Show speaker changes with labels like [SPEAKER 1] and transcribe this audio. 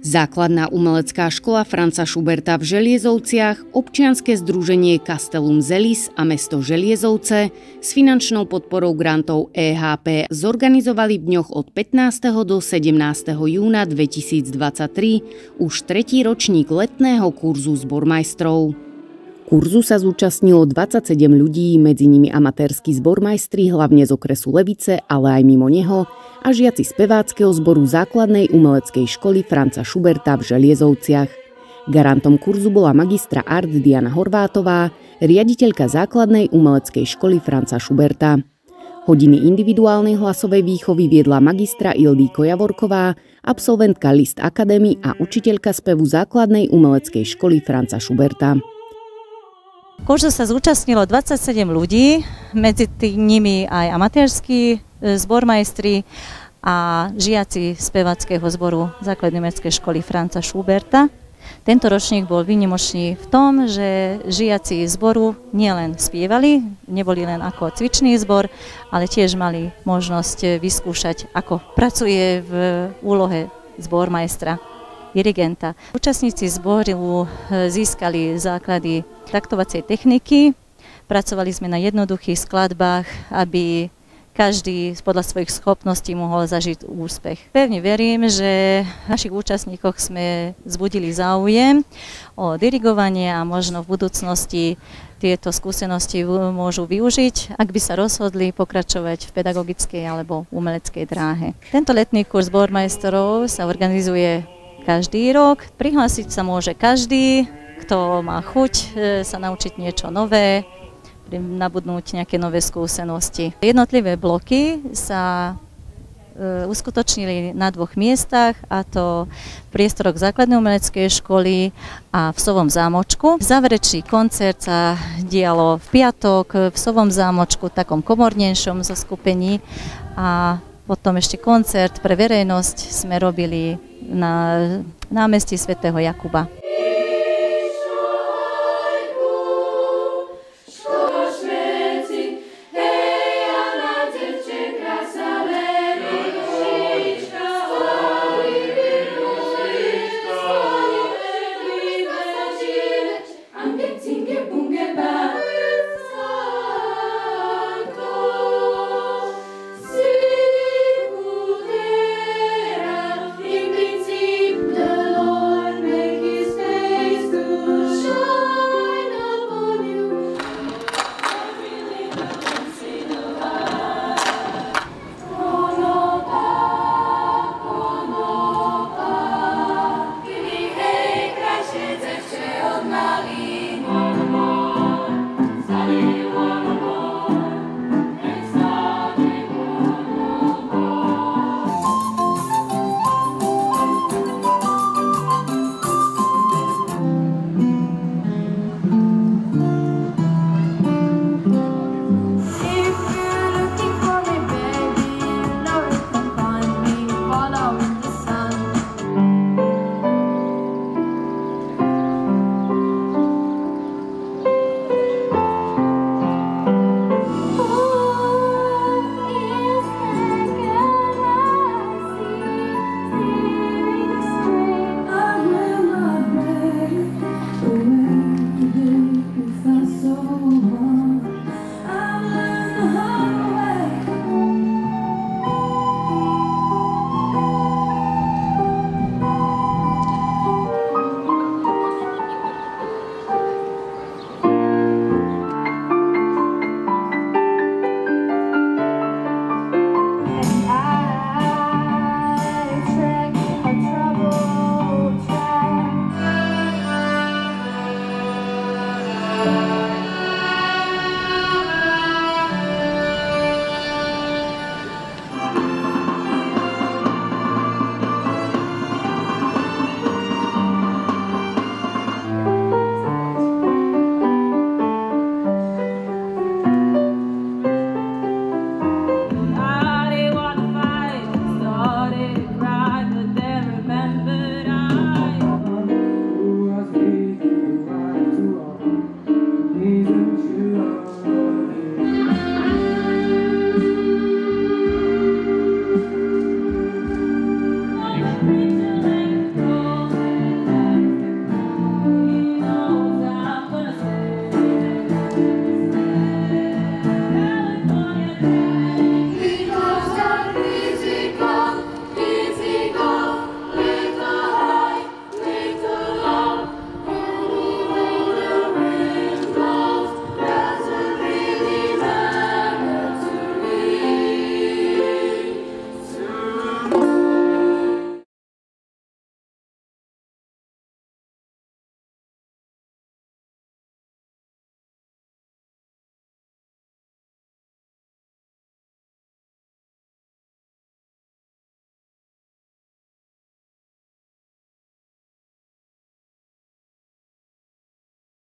[SPEAKER 1] Základná umelecká škola Franca Schuberta v Želiezovciach, občianske združenie Castellum Zelis a mesto Želiezovce s finančnou podporou grantov EHP zorganizovali v dňoch od 15. do 17. júna 2023 už tretí ročník letného kurzu zbormajstrov. Kurzu sa zúčastnilo 27 ľudí, medzi nimi amatérsky zbormajstri hlavne z okresu Levice, ale aj mimo neho, a žiaci speváckeho zboru základnej umeleckej školy Franca Schuberta v Želiezovciach. Garantom kurzu bola magistra art Diana Horvátová, riaditeľka základnej umeleckej školy Franca Schuberta. Hodiny individuálnej hlasovej výchovy viedla magistra Ildiko Javorková, absolventka Liszt Academy a učiteľka spevu základnej umeleckej školy Franca Schuberta.
[SPEAKER 2] Kurzu sa zúčastnilo 27 ľudí, medzi nimi aj amatérsky zbormajstri a žiaci speváckeho zboru základnej umeleckej školy Franca Schuberta. Tento ročník bol výnimočný v tom, že žiaci zboru nielen spievali, neboli len ako cvičný zbor, ale tiež mali možnosť vyskúšať, ako pracuje v úlohe zbormajstra, dirigenta. Účastníci zboru získali základy taktovacej techniky, pracovali sme na jednoduchých skladbách, aby každý podľa svojich schopností mohol zažiť úspech. Pevne verím, že v našich účastníkoch sme vzbudili záujem o dirigovanie a možno v budúcnosti tieto skúsenosti môžu využiť, ak by sa rozhodli pokračovať v pedagogickej alebo umeleckej dráhe. Tento letný kurz zbormajstrov sa organizuje každý rok. Prihlásiť sa môže každý, kto má chuť sa naučiť niečo nové, nabudnúť nejaké nové skúsenosti. Jednotlivé bloky sa uskutočnili na dvoch miestach, a to v priestoroch základnej umeleckej školy a v Sovom zámočku. Záverečný koncert sa dialo v piatok v Sovom zámočku, takom komornejšom zoskupení, a potom ešte koncert pre verejnosť sme robili na námestí svätého Jakuba.